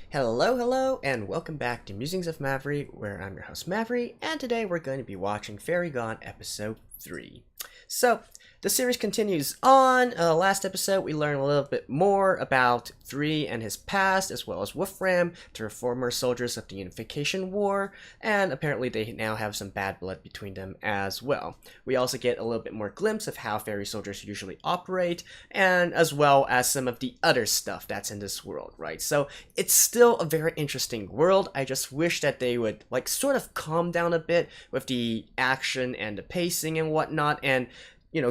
Hello, and welcome back to Musings of Mavry, where I'm your host Mavry, and today we're going to be watching Fairy Gone Episode 3. So, the series continues on. Last episode, we learned a little bit more about 3 and his past, as well as Wolfram, two former soldiers of the Unification War, and apparently they now have some bad blood between them as well. We also get a little bit more glimpse of how fairy soldiers usually operate, and as well as some of the other stuff that's in this world, right? So, it's still a very interesting world. I just wish that they would, sort of calm down a bit with the action and the pacing and whatnot, and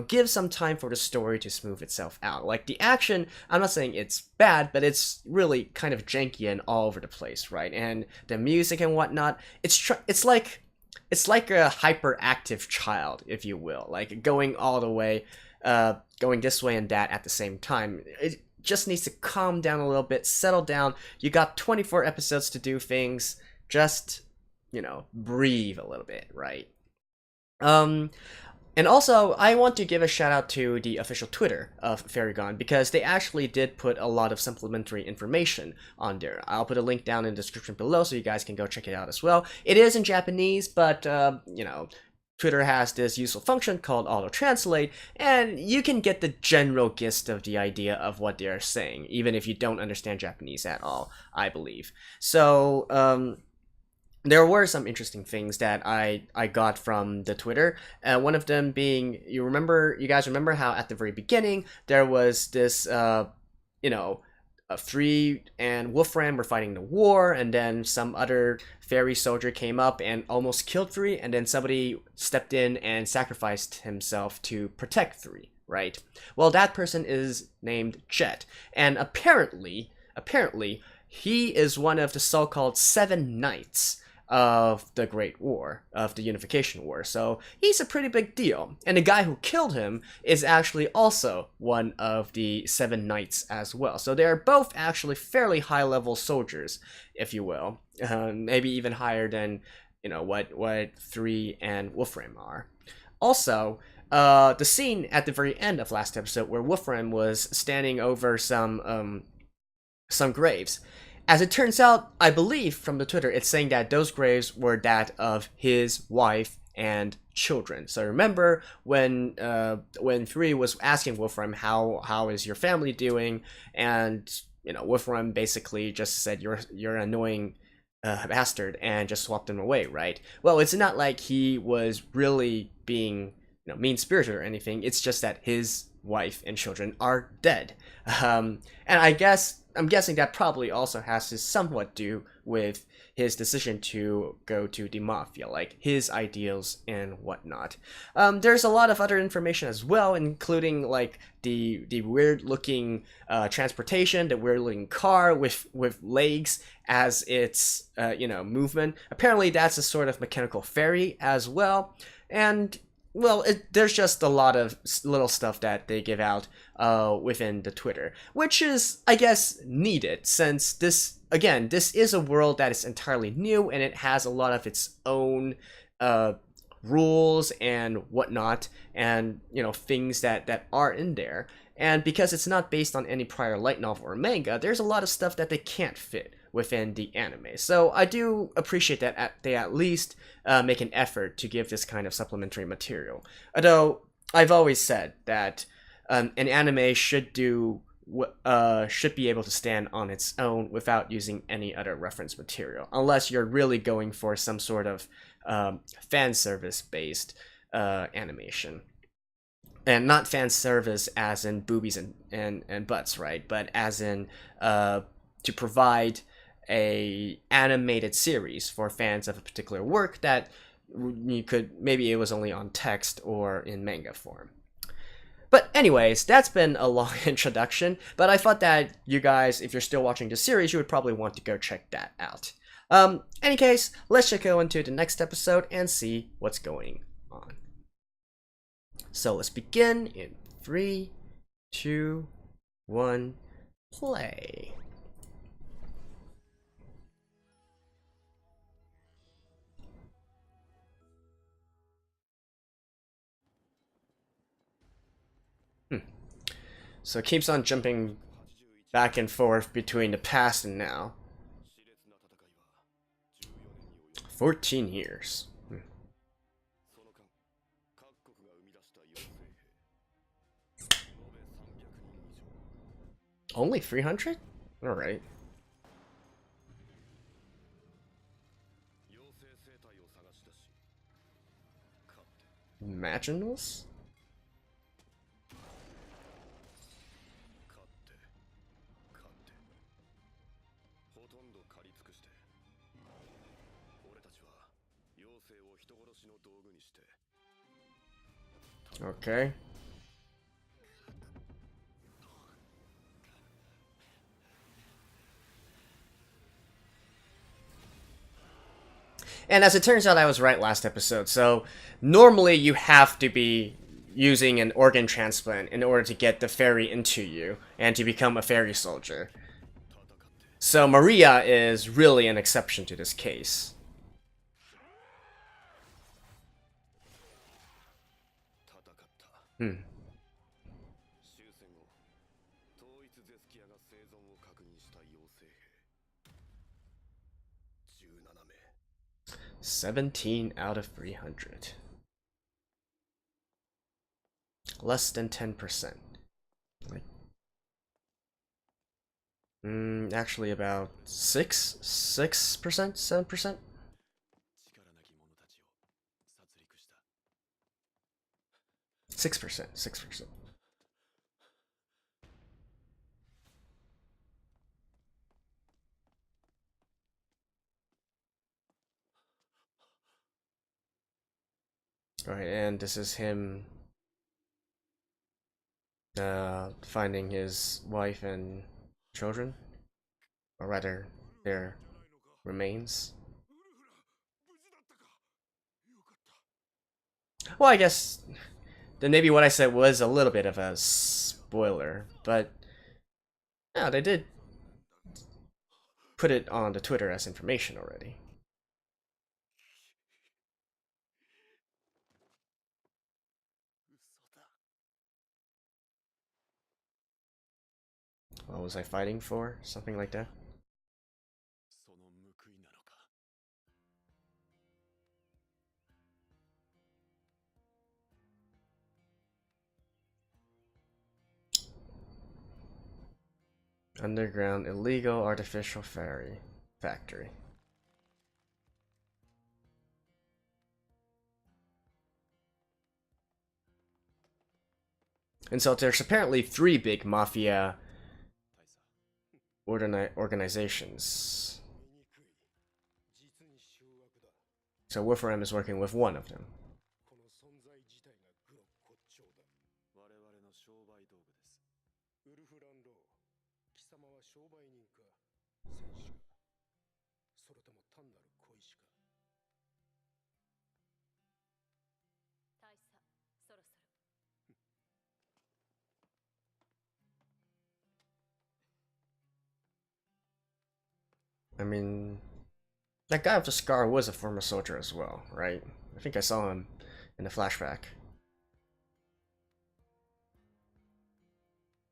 give some time for the story to smooth itself out. Like, the action, I'm not saying it's bad, but it's really kind of janky and all over the place, right? And the music and whatnot, it's like a hyperactive child, if you will, like going all the way, going this way and that at the same time. It just needs to calm down a little bit, settle down. You got 24 episodes to do things. Just, breathe a little bit, right? And also, I want to give a shout out to the official Twitter of Fairy Gone, because they actually did put a lot of supplementary information on there. I'll put a link down in the description below so you guys can go check it out as well. It is in Japanese, but, Twitter has this useful function called auto-translate, and you can get the general gist of the idea of what they are saying, even if you don't understand Japanese at all, I believe. So, there were some interesting things that I got from the Twitter. One of them being, you guys remember how at the very beginning there was this, Free and Wolfram were fighting the war, and then some other fairy soldier came up and almost killed Free, and then somebody stepped in and sacrificed himself to protect Free, right? Well, that person is named Jet, and apparently, he is one of the so-called 7 Knights of the Great War, of the Unification War, so he's a pretty big deal. And the guy who killed him is actually also one of the 7 Knights as well, so they're both actually fairly high-level soldiers, if you will, maybe even higher than, what 3 and Wolfram are. Also, the scene at the very end of last episode where Wolfram was standing over some graves. As it turns out, I believe from the Twitter, it's saying that those graves were that of his wife and children. So remember when 3 was asking Wolfram, how is your family doing, and Wolfram basically just said, you're an annoying bastard, and just swapped him away, right? Well, it's not like he was really being mean-spirited or anything. It's just that his wife and children are dead, and I'm guessing that probably also has to somewhat do with his decision to go to the Mafia, like his ideals and whatnot. There's a lot of other information as well, including like the weird looking transportation, the weird looking car with legs as its movement. Apparently that's a sort of mechanical fairy as well, and well, there's just a lot of little stuff that they give out within the Twitter, which is, I guess, needed, since this is a world that is entirely new, and it has a lot of its own rules and whatnot, and things that are in there. And because it's not based on any prior light novel or manga, there's a lot of stuff that they can't fit within the anime. So I do appreciate that they at least make an effort to give this kind of supplementary material. Although I've always said that an anime should be able to stand on its own without using any other reference material, unless you're really going for some sort of fan service based animation. And not fan service as in boobies and butts, right? But as in to provide a animated series for fans of a particular work that maybe it was only on text or in manga form. But anyways, that's been a long introduction, but I thought that you guys, if you're still watching the series, you would probably want to go check that out. Any case, let's just go into the next episode and see what's going on. So let's begin in 3, 2, 1, play. So it keeps on jumping back and forth between the past and now. 14 years. Only 300? Alright. Imaginals? Okay. And as it turns out, I was right last episode. So normally you have to be using an organ transplant in order to get the fairy into you and to become a fairy soldier. So Maria is really an exception to this case. Hmm. $17 out of 300. Less than 10%. Like, actually about 6%, 7%. 6%. Alright, and this is him finding his wife and children, or rather, their remains. Well, I guess then maybe what I said was a little bit of a spoiler, but yeah, they did put it on the Twitter as information already. What was I fighting for? Something like that? Underground illegal artificial fairy factory. And so there's apparently 3 big mafia organizations. So Wolfram is working with one of them. I mean, that guy with the scar was a former soldier as well, right? I think I saw him in the flashback.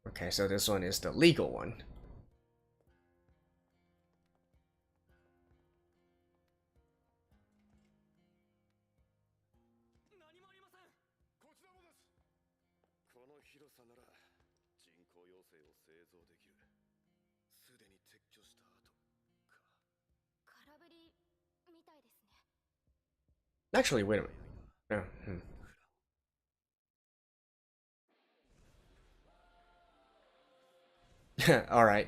Okay, so this one is the legal one. Actually, wait a minute. Alright.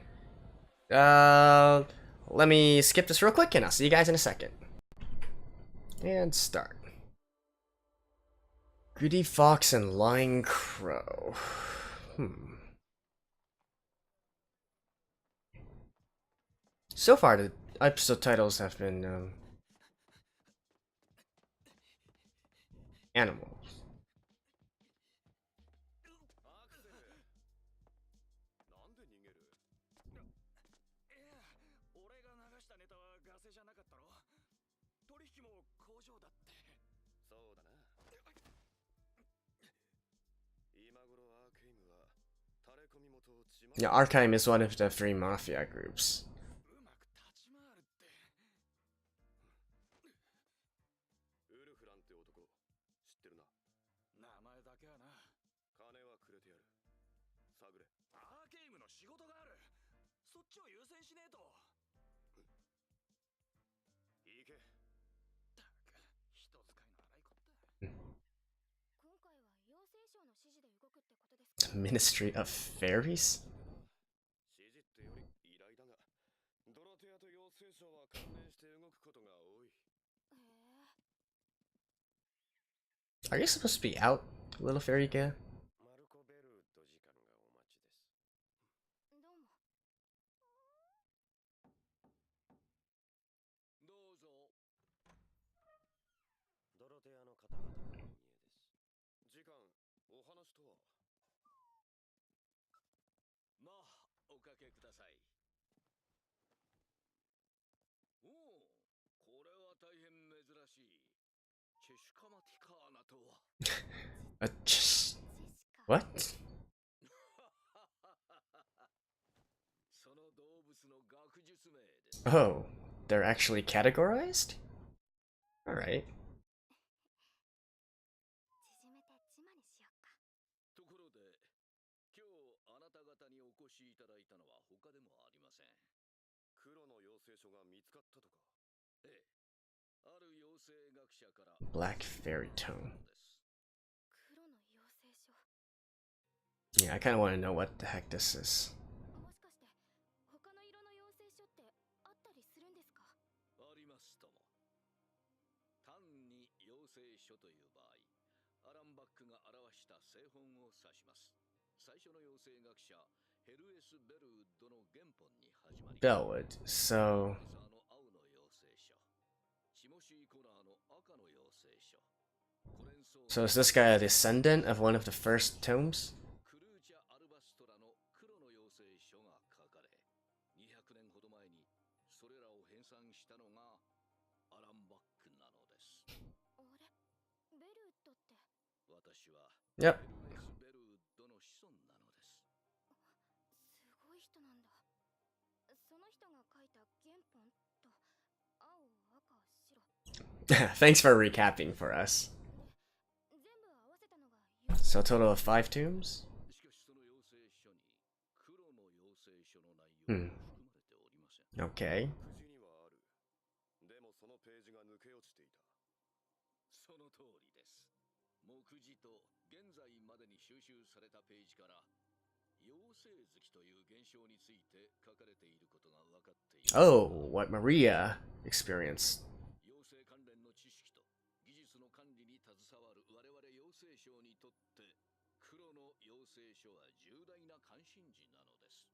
Let me skip this real quick and I'll see you guys in a second. And start. Greedy Fox and Lying Crow. So far, the episode titles have been, animals. Yeah, Archive is one of the 3 mafia groups. けはな。金はくれてやる。探れ。アーケイムの仕事がある。そっちを優先しねえと。行け。たく、人使いの荒いこった。今回は妖精賞の指示で動くってことですか？ Ministry of Fairies? 指示ってより依頼だが、ドロテアと妖精賞は関連して動くことが多い。Are you supposed to be out, little fairy guy? マルコ・ベルウッド次官がお待ちです。どうも。どうぞ。ドロテアの方々のお見えです。次官、お話とは？まあ、おかけください。おお、これは大変珍しい。チェシュカマティカーナとは。What? その動物の学術名です。Oh, they're actually categorized? Alright. 縮めてチマにしよっか。ところで、今日あなた方にお越しいただいたのは他でもありません。黒の妖精書が見つかったとか？ええ、ある妖精学者から。 Black fairy tone. 黒の妖精書。 Yeah, I kind of want to know what the heck this is. もしかして他の色の妖精書ってあったりするんですか？ありますとも。単に妖精書という場合、アランバックが表した製本を指します。最初の妖精学者ヘルエス・ベルウッドの原本に始まり、 Bellwood. So, の青の妖精書、チモシー・コナーの赤の妖精書、コレンソー so is this guy a descendant of one of the first tomes? クルーチャ・アルバストラの黒の妖精書が書かれ、200年ほど前にそれらを編纂したのがアランバックなのです。あれ、ベルウッドって。私は Yep. ヘルエス・ベルウッドの子孫なのです。すごい人なんだ。その人が書いた原本と青、赤、白。Thanks for recapping for us. 全部合わせたのが So, a total of 5 tombs? しかしその妖精書に黒の妖精書の内容は含まれておりません。Okay. くじにはある。でもそのページが抜け落ちていた。その通りです。目次と現在までに収集されたページから妖精月という現象について書かれていることが分かっている。 Oh, what Maria experienced. 妖精関連の知識と技術の管理に携わる我々妖精省にとって黒の妖精書は重大な関心事なのです。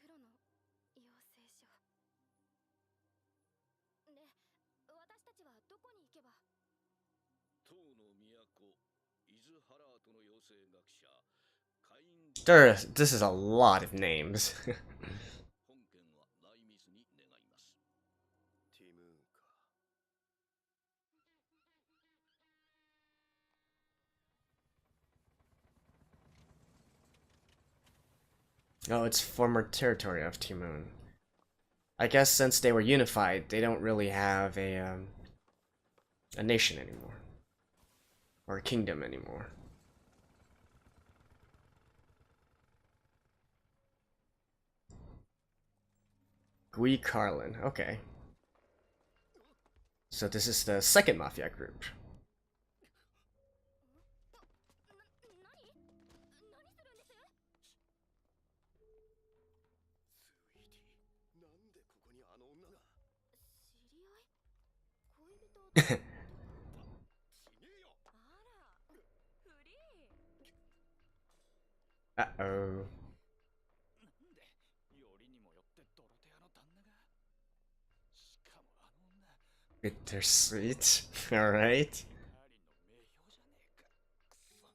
黒の妖精書で、私たちはどこに行けば？唐の都イズハラートの妖精学者カイン This is a lot of names. 本件は内密に願います。ティムーンか。Oh, it's former territory of Timoon. I guess since they were unified, they don't really have a nation anymore. Or a kingdom anymore. Gui Carlin, okay. So this is the second mafia group. なんでここにあの女が？知り合い？恋人？ちげえよ。あら、フリー。 Uh-oh. なんでよりにもよってドロテアの旦那が。しかもあの女。 Bittersweet. Alright. カーリンの名標じゃねえか。くそ。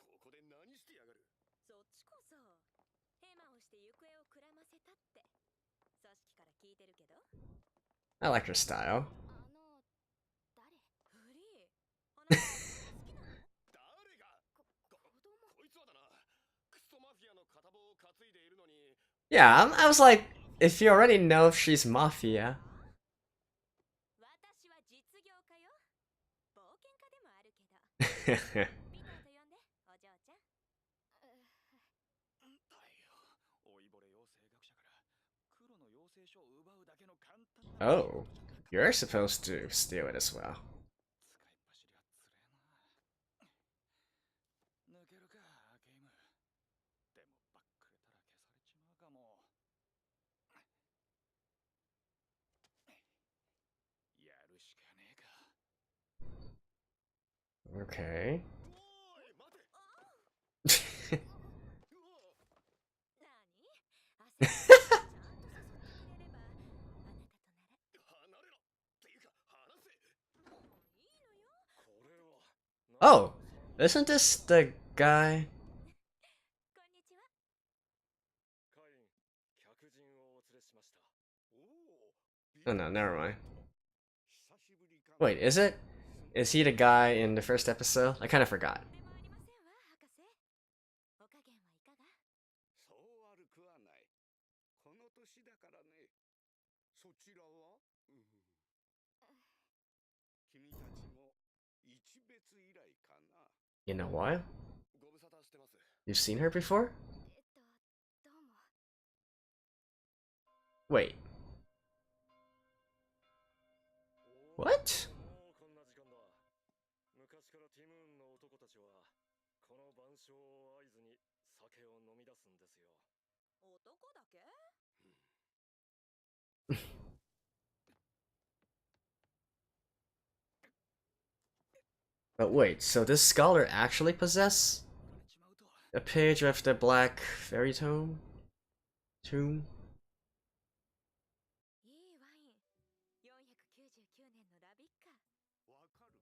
ここで何してやがる？そっちこそヘマをして行方をくらませたって組織から聞いてるけど。 I like her style. 誰？フリー、あなた好きなの？誰が？こいつはだな。クソマフィアの片棒を担いでいるのに。Yeah, I was like, if you already know if she's mafia. 私は実業家よ。冒険家でもあるけど。ピーターと呼んで、お嬢ちゃん。老いぼれ妖精学者から黒の妖精書を奪うだけの簡単な Oh, you're supposed to steal it as well. 使いっ走りはつれえな。抜けるか、ゲーム。でもバックれたら消されちまうかも。やるしかねえか。 Okay. おい、待て。なに？朝ちゃんと誘ってくれれば、あなたとなら。離れろっていうか離せ。もういいのよ。これは Oh, isn't this the guy? こんにちは。会員、客人をお連れしました。おお。 Oh no, never mind. 久しぶりか。 Wait, is it? Is he the guy in the first episode? I kind of forgot. でもありませんわ、博士。お加減はいかが？そう悪くはない。この年だからね。そちらは、君たちも一別以来かな。 In a while? ご無沙汰してます。 You've seen her before? どうも。 Wait. What? もうこんな時間だ。昔からティムーンの男たちはこの晩鐘を合図に酒を飲み出すんですよ。男だけ？ But wait, so this scholar actually possess ちまうとは。 a page of the black fairy tome? Tomb? いいワイン。499年のラビッカ。わかるかね。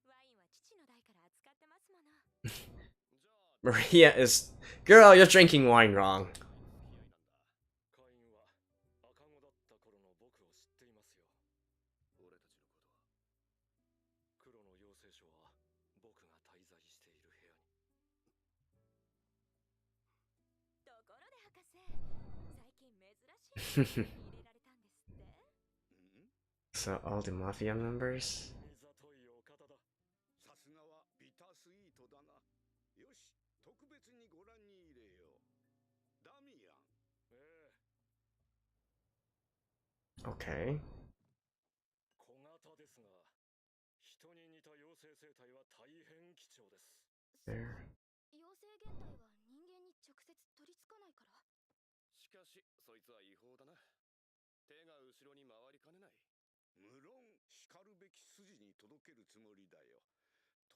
ワインは父の代から扱ってますもの。じゃあ Maria is. Girl, you're drinking wine wrong. 付き合いなんだ。会員は赤子だった頃の僕を知っていますよ。俺たちのことは。黒の妖精書は僕が滞在している部屋に。ところで博士、最近珍しいものに入れられたんですって？ So, all the mafia members? いざといお方だ。さすがはビタースイートだな。よし、特別にご覧に入れよう。ダミアン。ええ。 Okay. 小型ですが、人に似た妖精生態は大変貴重です。 There. 妖精原体は人間に直接取り付かないから。しかし、そいつは違法だな。手が後ろに回りかねない。無論、しかるべき筋に届けるつもりだよ。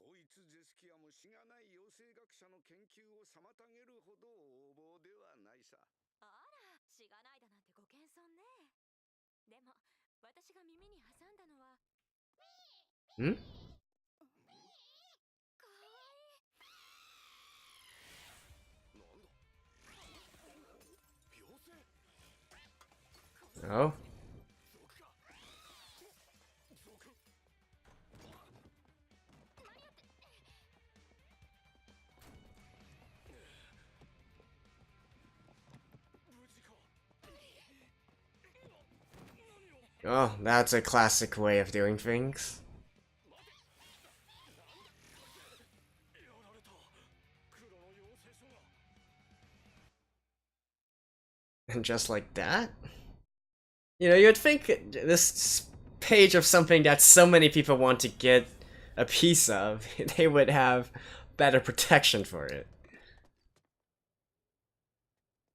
統一ゼスキアもしがない妖精学者の研究を妨げるほど横暴ではないさ。あら、しがないだなんてご謙遜ね。でも、私が耳に挟んだのは、 Hmm? かわいい。なんだ妖精 Oh. 族か族 Oh, that's a classic way of doing things. And just like that? You know, you'd think this page of something that so many people want to get a piece of, they would have better protection for it.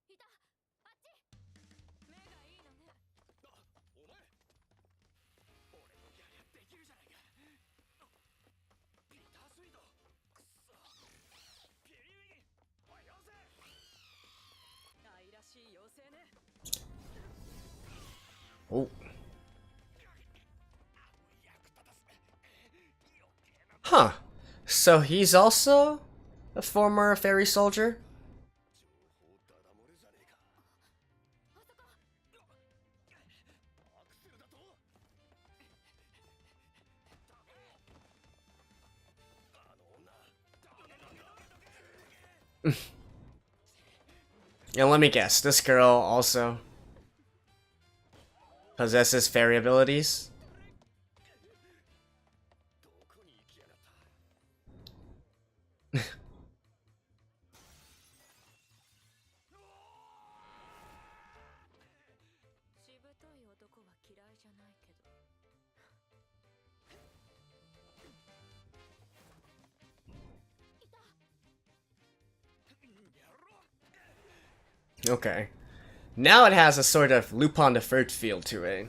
いた、あっち。目がいいのね。お前俺のやりゃできるじゃないか。ピータースイートくそピリウィンおい妖精愛らしい妖精ね。 Oh. Huh. So he's also a former fairy soldier? 情報ダダ漏れじゃねえか。まさか。アクセルだとあの女どけ And let me guess, this girl also possesses fairy abilities? どこに行きやがった。しぶとい男は嫌いじゃないけど。 Okay. Now it has a sort of Lupin the Third feel to it.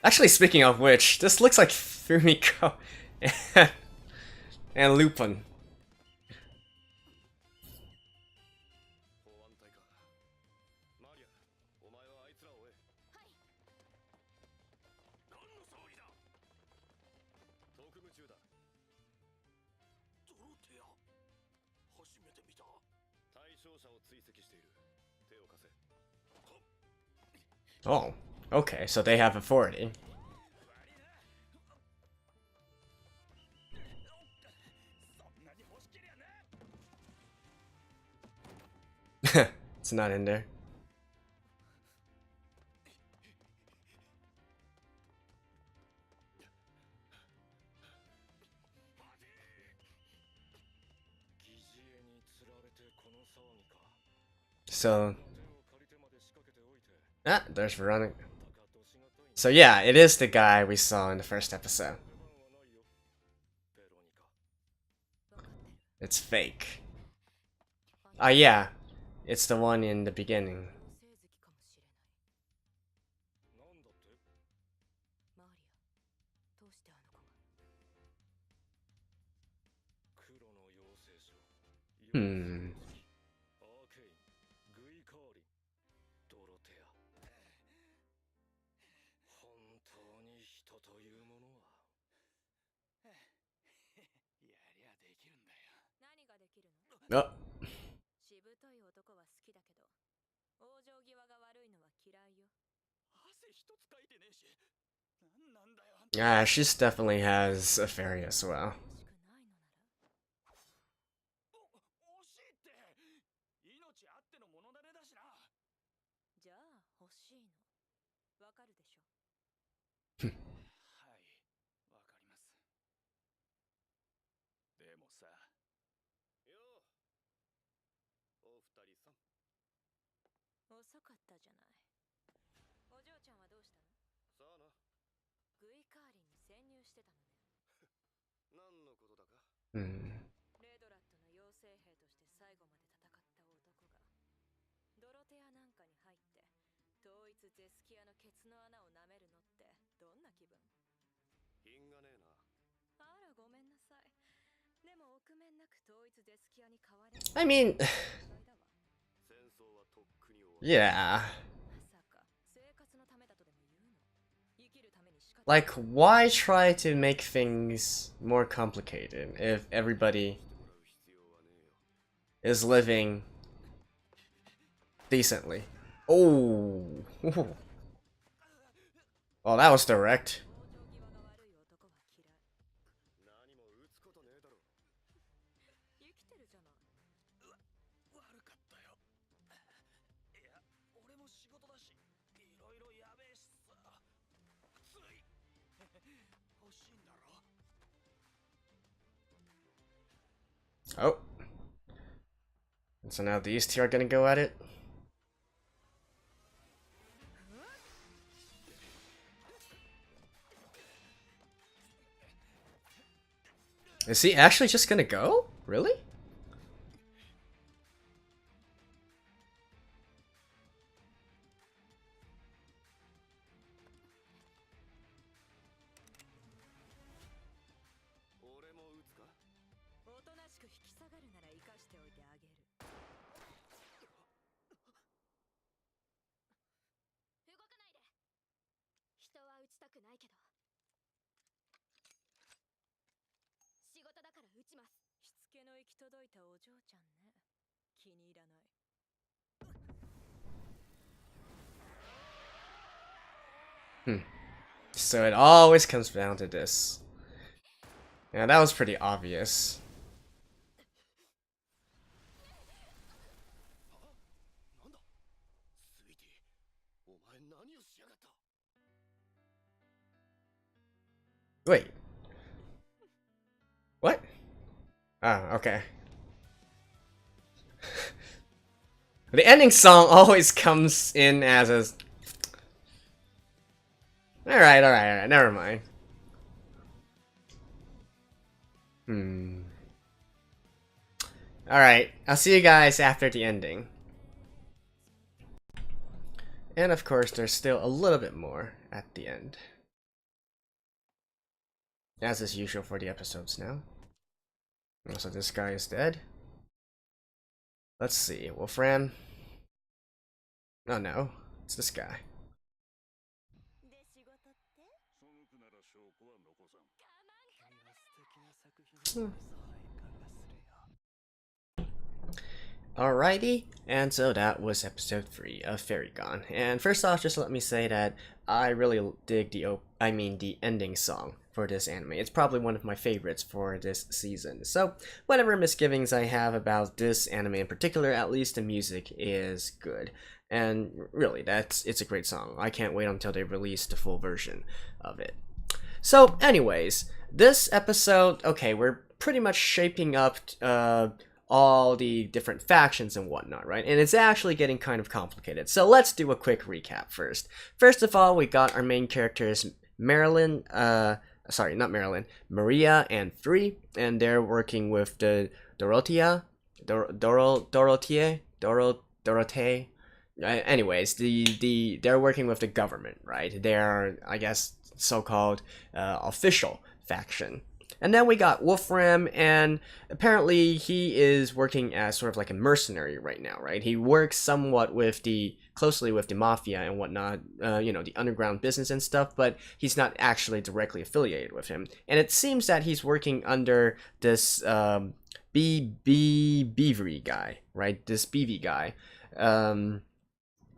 Actually, speaking of which, this looks like Fumiko and Lupin. 保安隊か。マリア、お前はあいつらを追え。何の騒ぎだ。特務中だ。ドロテア、初めて見た。対象者を追跡している。手を貸せ。 Oh, okay, so they have authority. It's not in there. 疑似餌に釣られてこの騒ぎか。 So, 手を借りてまで仕掛けておいて。 ah, there's Veronica. たかどしがたいな。 So yeah, it is the guy we saw in the first episode. 出番はないよ。ベロニカ。 It's fake. Ah, yeah, it's the one in the beginning. 成績かもしれない。なんだって。マーリア、どうしてあの子が。黒の養成所。 Hmm. アーケイン、グイカーリン、ドロテア。本当に人というものは。やりゃできるんだよ。何ができるの？ Oh, しぶとい男は好きだけど、往生際が悪いのは嫌いよ。汗一つかいてねえし。なんなんだよ。 yeah, she definitely has a fairy as well. 欲しくないのなら。惜しいって。命あってのものだれだしな。じゃあ欲しいの。わかるでしょ。はい、わかります。でもさ。よう。お二人さん。遅かったじゃない。お嬢ちゃんはどうしたの？さあな。グイカーリンに潜入してたのね。何のことだか。 Hmm. レドラットの養成兵として最後まで戦った男がドロテアなんかに入って統一ゼスキアのケツの穴を舐めるのってどんな気分？品がねえな。あらごめんなさい。でも臆面なく統一ゼスキアに変われる。 I mean, 戦争はとっくに終わ yeah. まさか生活のためだとでも言うの？生きるために仕方 Like, why try to make things more complicated if everybody もらう必要はねえよ。 is living decently? Oh. Well, that was direct. 往生際が悪い男は嫌い。何も打つことねえだろ。生きてるじゃない。悪かったよ。いや、俺も仕事だし、いろいろやべえしさ。つい欲しいんだろ。 Oh. And so now these two are gonna go at it. Is he actually just gonna go? Really? So it always comes down to this. Yeah, that was pretty obvious. なんだスイーティー、お前何をしやがった。Wait. What? Oh, okay. The ending song always comes in as a... Alright, never mind. Alright, I'll see you guys after the ending. And of course, there's still a little bit more at the end. As is usual for the episodes now. Also, this guy is dead. Let's see, Wolfram. Oh no, it's this guy. Alrighty, and so that was episode 3 of Fairy Gone. And first off, just let me say that I really dig the ending song for this anime. It's probably one of my favorites for this season. So, whatever misgivings I have about this anime in particular, at least the music is good. And really, it's a great song. I can't wait until they release the full version of it. So, anyways, this episode, okay, we're pretty much shaping up all the different factions and whatnot, right? And it's actually getting kind of complicated. So let's do a quick recap first. First of all, we got our main characters, Maria and 3, and they're working with the Dorothea. Anyways, they're working with the government, right? They're, I guess, so-called official faction. And then we got Wolfram, and apparently he is working as sort of like a mercenary right now, right? He works somewhat closely with the mafia and whatnot, the underground business and stuff, but he's not actually directly affiliated with him. And it seems that he's working under this Beavery guy, right? This BV guy,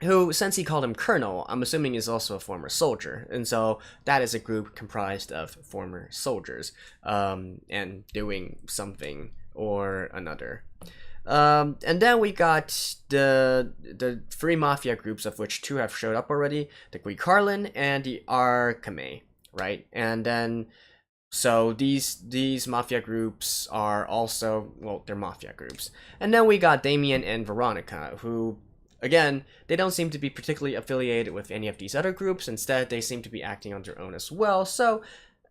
who, since he called him Colonel, I'm assuming is also a former soldier. And so that is a group comprised of former soldiers, and doing something or another. And then we got the 3 mafia groups, of which 2 have showed up already, the Greek Harlan and the Arkame, right? And then, so these mafia groups are also, well, they're mafia groups. And then we got Damien and Veronica, who, again, they don't seem to be particularly affiliated with any of these other groups. Instead, they seem to be acting on their own as well. So,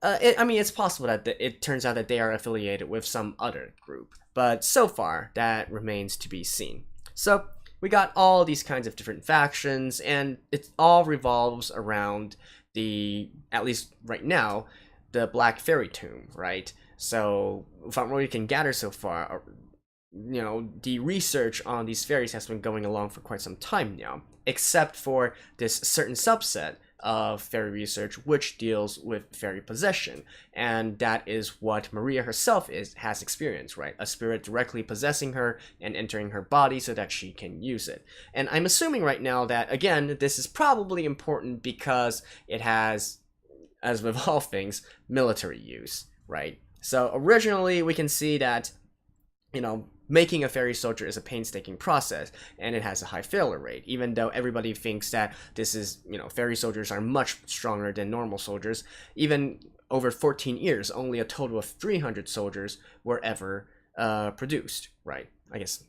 it's possible that it turns out that they are affiliated with some other group. But so far, that remains to be seen. So, we got all these kinds of different factions, and it all revolves around at least right now, the Black Fairy Tomb, right? So, from what we can gather so far, the research on these fairies has been going along for quite some time now, except for this certain subset of fairy research which deals with fairy possession, and that is what Maria herself has experienced, right? A spirit directly possessing her and entering her body so that she can use it. And I'm assuming right now that, again, this is probably important because it has, as with all things, military use, right? So originally we can see that, making a fairy soldier is a painstaking process, and it has a high failure rate, even though everybody thinks that this is, fairy soldiers are much stronger than normal soldiers. Even over 14 years, only a total of 300 soldiers were ever produced, right? I guess,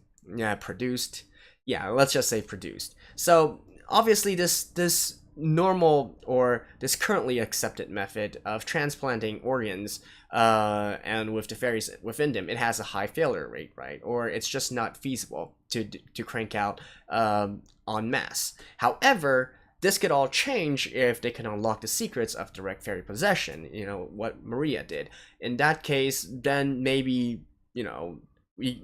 produced. Yeah, let's just say produced. So, obviously, this normal, or this currently accepted method of transplanting organs, and with the fairies within them, it has a high failure rate, right? Or it's just not feasible to crank out en masse. However, this could all change if they can unlock the secrets of direct fairy possession, what Maria did. In that case, then maybe,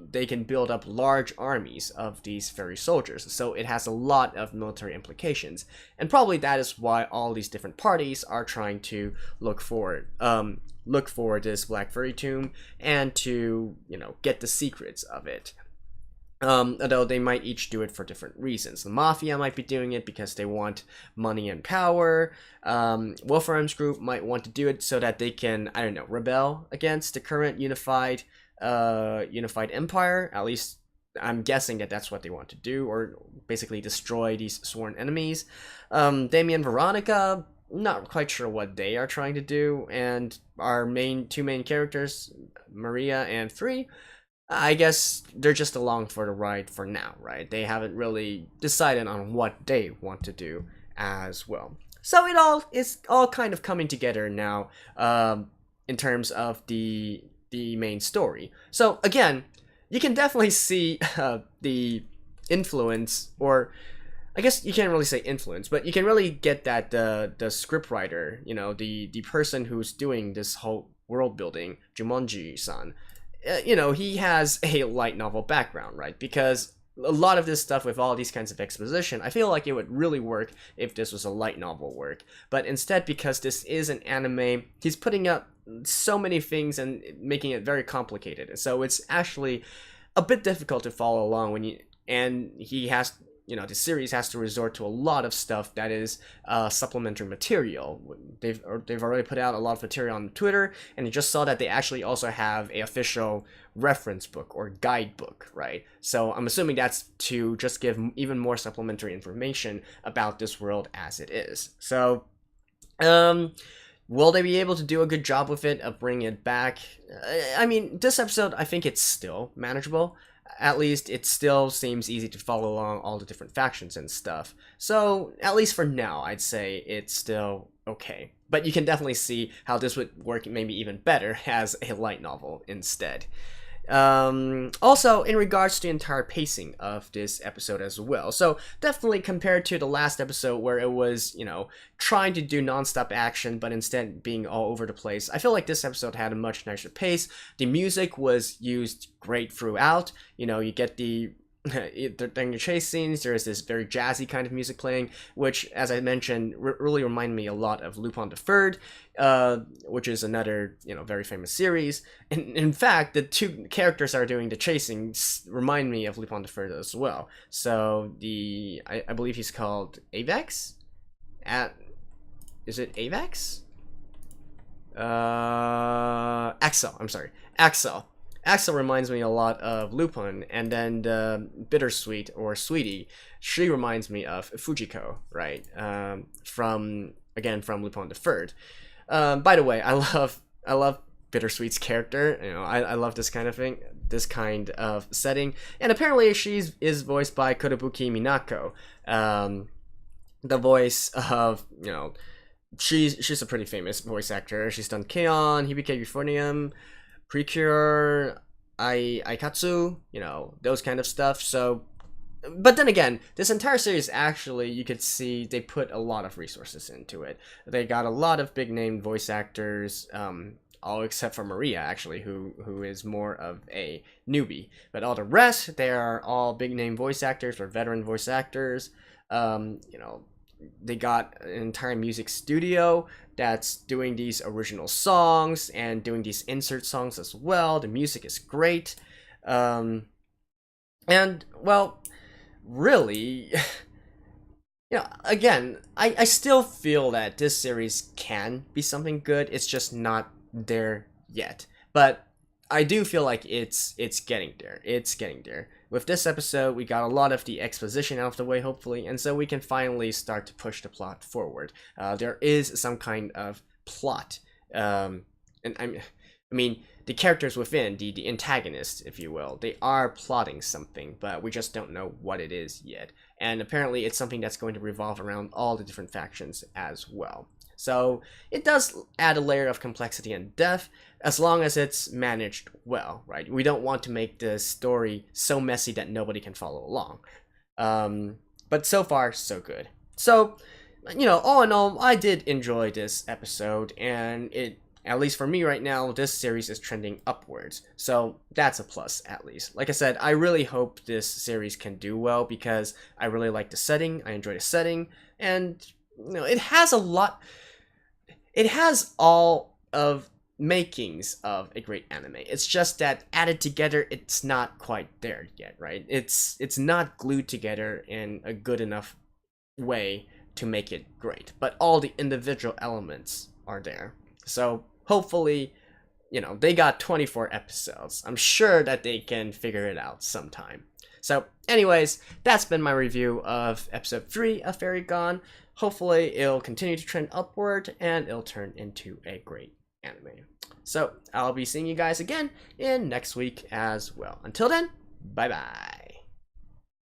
they can build up large armies of these fairy soldiers. So it has a lot of military implications. And probably that is why all these different parties are trying to look for this Black Fairy Tomb and to, get the secrets of it. Although they might each do it for different reasons. The Mafia might be doing it because they want money and power. Wolfram's group might want to do it so that they can, rebel against the current unified empire. At least I'm guessing that that's what they want to do, or basically destroy these sworn enemies. Damien and Veronica, not quite sure what they are trying to do, and our two main characters, Maria and 3, I guess they're just along for the ride for now, right? They haven't really decided on what they want to do as well. So it's all kind of coming together now, in terms of the main story. So again, you can definitely see the influence, or I guess you can't really say influence, but you can really get that the scriptwriter, the person who's doing this whole world building, Jumonji-san, he has a light novel background, right? Because a lot of this stuff with all these kinds of exposition, I feel like it would really work if this was a light novel work. But instead, because this is an anime, he's putting up so many things and making it very complicated. So it's actually a bit difficult to follow along and he has, the series has to resort to a lot of stuff that is supplementary material. They've already put out a lot of material on Twitter, and you just saw that they actually also have a official reference book or guidebook, right? So I'm assuming that's to just give even more supplementary information about this world as it is. So, will they be able to do a good job with it, of bringing it back? I mean, this episode, I think it's still manageable. At least it still seems easy to follow along all the different factions and stuff. So, at least for now, I'd say it's still okay. But you can definitely see how this would work maybe even better as a light novel instead. Also, in regards to the entire pacing of this episode as well. So, definitely compared to the last episode where it was, trying to do non-stop action, but instead being all over the place, I feel like this episode had a much nicer pace. The music was used great throughout. You get during the chase scenes, there is this very jazzy kind of music playing, which, as I mentioned, really reminded me a lot of Lupin the Third, which is another, very famous series. And in fact, the two characters that are doing the chasing remind me of Lupin the Third as well. So I believe he's called Avex? Is it Avex? Axel, I'm sorry. Axel. Axel reminds me a lot of Lupin, and then the Bittersweet, or Sweetie, she reminds me of Fujiko, right? From Lupin the Third. By the way, I love Bittersweet's character. I love this kind of thing, this kind of setting. And apparently she is voiced by Kotobuki Minako. The voice of, she's a pretty famous voice actor. She's done K-On!, Hibike Euphonium, Precure, Aikatsu, those kind of stuff. So, but then again, this entire series, actually, you could see they put a lot of resources into it. They got a lot of big name voice actors, all except for Maria, actually, who is more of a newbie. But all the rest, they are all big name voice actors or veteran voice actors. They got an entire music studio that's doing these original songs and doing these insert songs as well. The music is great. And, well, really, again, I still feel that this series can be something good. It's just not there yet. But I do feel like it's getting there. It's getting there. With this episode, we got a lot of the exposition out of the way, hopefully, and so we can finally start to push the plot forward. There is some kind of plot, and I mean, the characters within, the antagonists, if you will, they are plotting something, but we just don't know what it is yet. And apparently, it's something that's going to revolve around all the different factions as well. So it does add a layer of complexity and depth, as long as it's managed well, right? We don't want to make the story so messy that nobody can follow along. But so far, so good. So, all in all, I did enjoy this episode, and at least for me right now, this series is trending upwards. So that's a plus, at least. Like I said, I really hope this series can do well, because I really like the setting, I enjoy the setting, and, it has a lot... It has all of makings of a great anime. It's just that added together, it's not quite there yet, right? It's not glued together in a good enough way to make it great. But all the individual elements are there. So hopefully, you know, they got 24 episodes. I'm sure that they can figure it out sometime. So anyways, that's been my review of episode 3 of Fairy Gone. Hopefully it'll continue to trend upward and it'll turn into a great anime. So I'll be seeing you guys again in next week as well. Until then, bye bye.